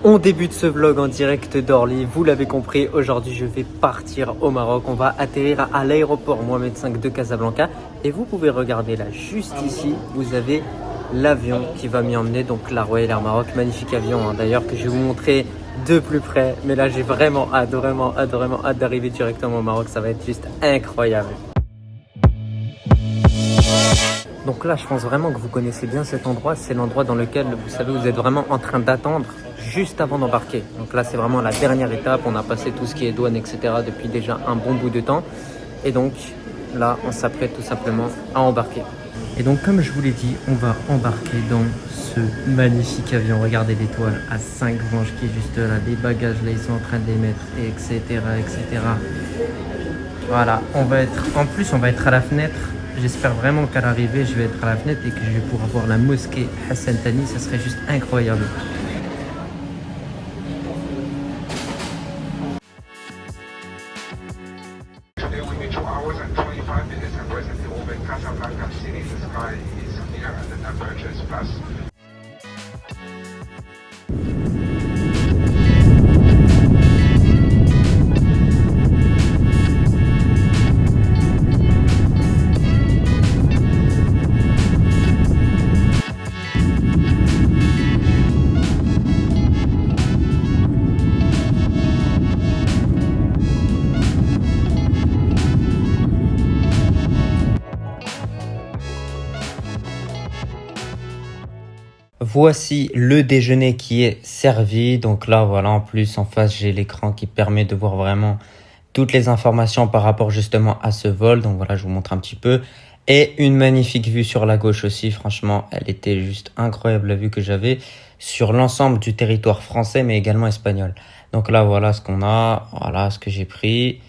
On débute ce vlog en direct d'Orly, vous l'avez compris, aujourd'hui je vais partir au Maroc, on va atterrir à l'aéroport Mohamed V de Casablanca et vous pouvez regarder là, juste ici, vous avez l'avion qui va m'y emmener, donc la Royal Air Maroc, magnifique avion d'ailleurs que je vais vous montrer de plus près, mais là j'ai vraiment hâte d'arriver directement au Maroc, ça va être juste incroyable. Donc là, je pense vraiment que vous connaissez bien cet endroit. C'est l'endroit dans lequel, vous savez, vous êtes vraiment en train d'attendre juste avant d'embarquer. Donc là, c'est vraiment la dernière étape. On a passé tout ce qui est douane, etc. depuis déjà un bon bout de temps. Et donc là, on s'apprête tout simplement à embarquer. Et donc, comme je vous l'ai dit, on va embarquer dans ce magnifique avion. Regardez l'étoile à 5 branches qui est juste là. Les bagages, là, ils sont en train de les mettre, etc., etc. Voilà, en plus, on va être à la fenêtre. J'espère vraiment qu'à l'arrivée, je vais être à la fenêtre et que je vais pouvoir voir la mosquée Hassan Thani. Ça serait juste incroyable. Voici le déjeuner qui est servi. Donc là, voilà, en plus, en face, j'ai l'écran qui permet de voir vraiment toutes les informations par rapport justement à ce vol. Donc voilà, je vous montre un petit peu. Et une magnifique vue sur la gauche aussi. Franchement, elle était juste incroyable, la vue que j'avais sur l'ensemble du territoire français, mais également espagnol. Donc là, voilà ce qu'on a. Voilà ce que j'ai pris.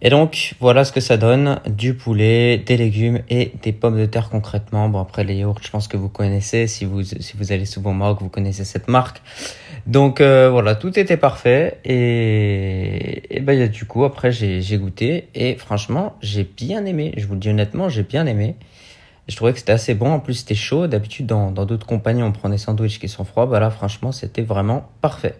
Et donc, voilà ce que ça donne, du poulet, des légumes et des pommes de terre concrètement. Bon, après les yaourts, je pense que vous connaissez, si vous allez souvent au Maroc, vous connaissez cette marque. Donc voilà, tout était parfait et ben, du coup, après j'ai goûté et franchement, j'ai bien aimé. Je vous le dis honnêtement, j'ai bien aimé. Je trouvais que c'était assez bon, en plus c'était chaud. D'habitude, dans d'autres compagnies, on prend des sandwichs qui sont froids. Bah là, franchement, c'était vraiment parfait.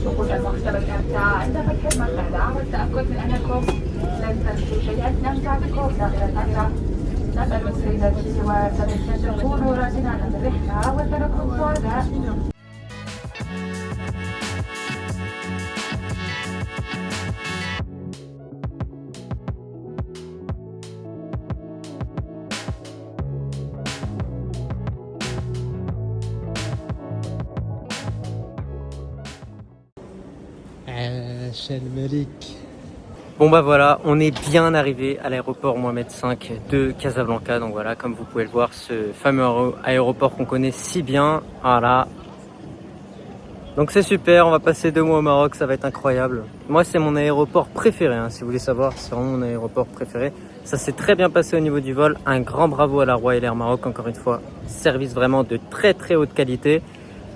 الشغل المختلفة الساعة عند فتح المقعدة والتأكد من أنكم لن تنسوا شيئا نمتع بكم داخل القطعة. نسأل سيداتي وسادتي أن تكونوا راضين عن الرحلة وتركوا سعداء. Bon bah voilà, on est bien arrivé à l'aéroport Mohamed V de Casablanca. Donc voilà, comme vous pouvez le voir, ce fameux aéroport qu'on connaît si bien. Voilà. Donc c'est super, on va passer 2 mois au Maroc, ça va être incroyable. Moi c'est mon aéroport préféré, si vous voulez savoir, c'est vraiment mon aéroport préféré. Ça s'est très bien passé au niveau du vol. Un grand bravo à la Royal Air Maroc, encore une fois. Service vraiment de très haute qualité.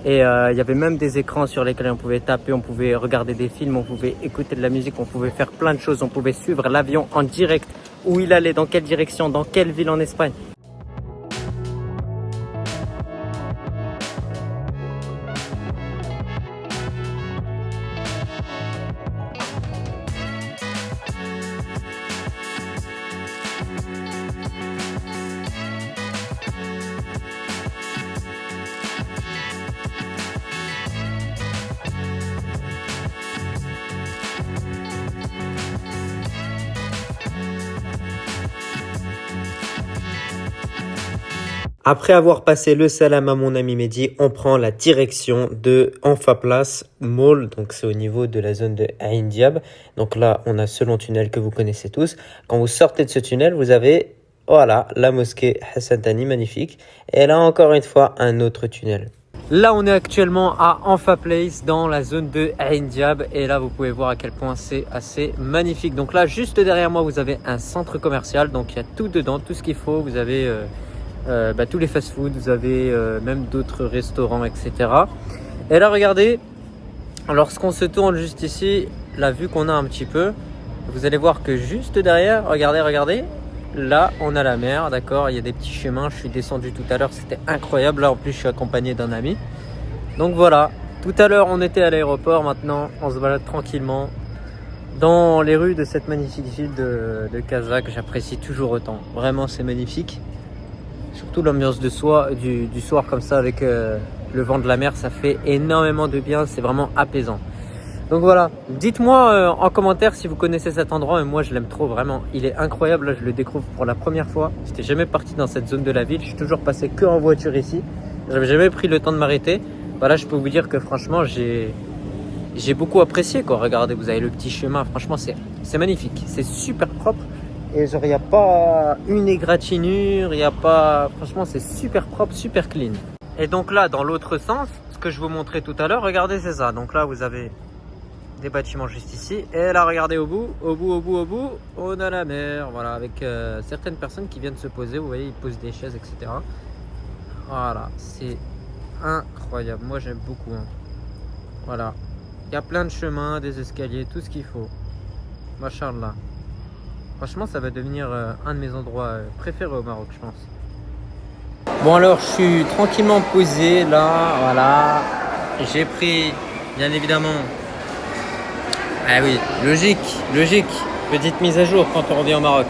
Et il y avait même des écrans sur lesquels on pouvait taper, on pouvait regarder des films, on pouvait écouter de la musique, on pouvait faire plein de choses. On pouvait suivre l'avion en direct, où il allait, dans quelle direction, dans quelle ville en Espagne. Après avoir passé le salam à mon ami Mehdi, on prend la direction de Anfa Place Mall. Donc c'est au niveau de la zone de Ain Diab. Donc là, on a ce long tunnel que vous connaissez tous. Quand vous sortez de ce tunnel, vous avez, voilà, la mosquée Hassan Thani, magnifique. Et là, encore une fois, un autre tunnel. Là, on est actuellement à Anfa Place dans la zone de Ain Diab et là, vous pouvez voir à quel point c'est assez magnifique. Donc là, juste derrière moi, vous avez un centre commercial. Donc il y a tout dedans, tout ce qu'il faut. Vous avez tous les fast-food, vous avez même d'autres restaurants, etc. Et là, regardez, lorsqu'on se tourne juste ici, la vue qu'on a un petit peu, vous allez voir que juste derrière, regardez. Là, on a la mer, d'accord. Il y a des petits chemins. Je suis descendu tout à l'heure, c'était incroyable. Là, en plus, je suis accompagné d'un ami. Donc voilà. Tout à l'heure, on était à l'aéroport. Maintenant, on se balade tranquillement dans les rues de cette magnifique ville de Casa que j'apprécie toujours autant. Vraiment, c'est magnifique. Surtout l'ambiance du soir comme ça avec le vent de la mer, ça fait énormément de bien. C'est vraiment apaisant. Donc voilà, dites-moi en commentaire si vous connaissez cet endroit, mais moi je l'aime trop vraiment, il est incroyable, là je le découvre pour la première fois, j'étais jamais parti dans cette zone de la ville, je suis toujours passé que en voiture ici, j'avais jamais pris le temps de m'arrêter, voilà je peux vous dire que franchement j'ai beaucoup apprécié quoi, regardez vous avez le petit chemin, franchement c'est magnifique, c'est super propre et genre il n'y a pas une égratignure, il n'y a pas, franchement c'est super propre, super clean. Et donc là dans l'autre sens, ce que je vous montrais tout à l'heure, regardez c'est ça, donc là vous avez des bâtiments juste ici et là regardez au bout on a la mer, voilà, avec certaines personnes qui viennent se poser, vous voyez ils posent des chaises etc. Voilà, c'est incroyable, moi j'aime beaucoup hein. Voilà, il y a plein de chemins, des escaliers, tout ce qu'il faut, machallah. Franchement ça va devenir un de mes endroits préférés au Maroc je pense. Bon alors je suis tranquillement posé là, voilà, j'ai pris bien évidemment. Ah oui, logique. Petite mise à jour quand on revient au Maroc.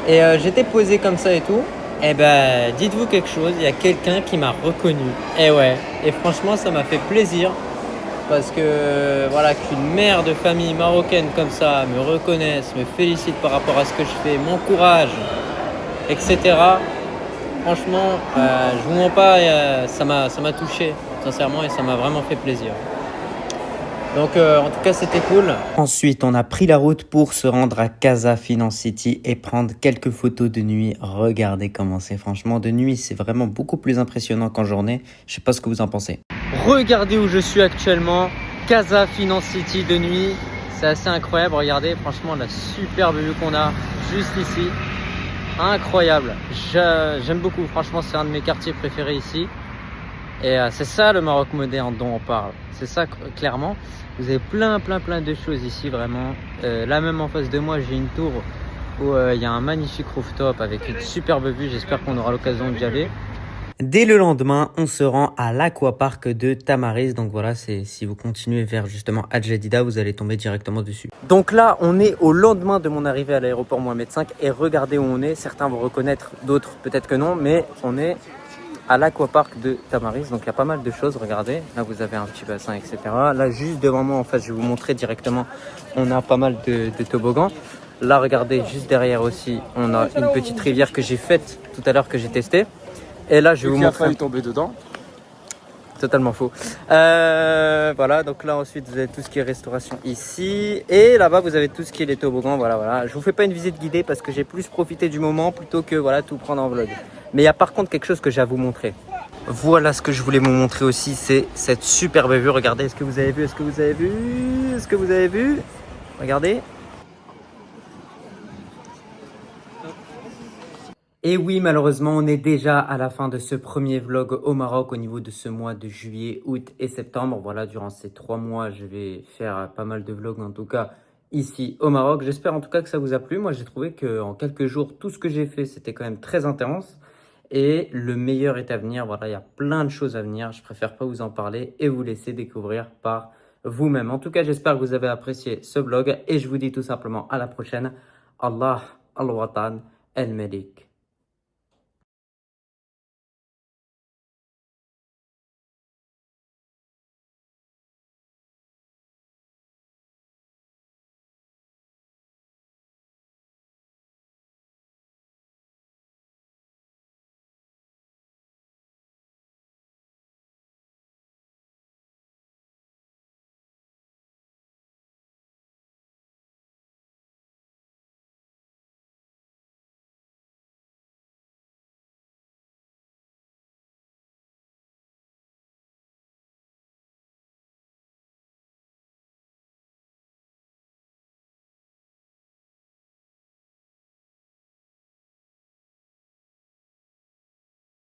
Et j'étais posé comme ça et tout. Et ben, dites-vous quelque chose, il y a quelqu'un qui m'a reconnu. Et ouais, et franchement, ça m'a fait plaisir. Parce que voilà, qu'une mère de famille marocaine comme ça me reconnaisse, me félicite par rapport à ce que je fais, m'encourage, etc. Franchement, je vous mens pas, ça m'a touché, sincèrement, et ça m'a vraiment fait plaisir. Donc en tout cas c'était cool. Ensuite on a pris la route pour se rendre à Casa Finance City et prendre quelques photos de nuit. Regardez comment c'est, franchement de nuit c'est vraiment beaucoup plus impressionnant qu'en journée. Je sais pas ce que vous en pensez. Regardez où je suis actuellement, Casa Finance City de nuit. C'est assez incroyable, regardez franchement la superbe vue qu'on a juste ici. Incroyable, j'aime beaucoup, franchement c'est un de mes quartiers préférés ici. Et c'est ça le Maroc moderne dont on parle, c'est ça clairement. Vous avez plein de choses ici vraiment. Là même en face de moi j'ai une tour où il y a un magnifique rooftop avec une superbe vue, j'espère qu'on aura l'occasion d'y aller. Dès le lendemain, on se rend à l'aquapark de Tamaris. Donc voilà, si vous continuez vers justement Al Jadida, vous allez tomber directement dessus. Donc là, on est au lendemain de mon arrivée à l'aéroport Mohamed V et regardez où on est. Certains vont reconnaître, d'autres peut-être que non, mais on est à l'aquapark de Tamaris. Donc il y a pas mal de choses, regardez. Là, vous avez un petit bassin, etc. Là, juste devant moi, en fait, je vais vous montrer directement, on a pas mal de toboggans. Là, regardez, juste derrière aussi, on a une petite rivière que j'ai faite tout à l'heure, que j'ai testée. Et là, je vais vous montrer. Qui a failli tomber dedans. Totalement faux. Voilà, donc là ensuite vous avez tout ce qui est restauration ici. Et là-bas vous avez tout ce qui est les toboggans. Voilà. Je vous fais pas une visite guidée parce que j'ai plus profité du moment plutôt que voilà tout prendre en vlog. Mais il y a par contre quelque chose que j'ai à vous montrer. Voilà ce que je voulais vous montrer aussi, c'est cette superbe vue. Regardez, est-ce que vous avez vu? Regardez. Et oui, malheureusement, on est déjà à la fin de ce premier vlog au Maroc au niveau de ce mois de juillet, août et septembre. Voilà, durant ces 3 mois, je vais faire pas mal de vlogs, en tout cas ici au Maroc. J'espère en tout cas que ça vous a plu. Moi, j'ai trouvé qu'en quelques jours, tout ce que j'ai fait, c'était quand même très intense. Et le meilleur est à venir. Voilà, il y a plein de choses à venir. Je préfère pas vous en parler et vous laisser découvrir par vous-même. En tout cas, j'espère que vous avez apprécié ce vlog et je vous dis tout simplement à la prochaine. Allah, al-Watan, el-Malik.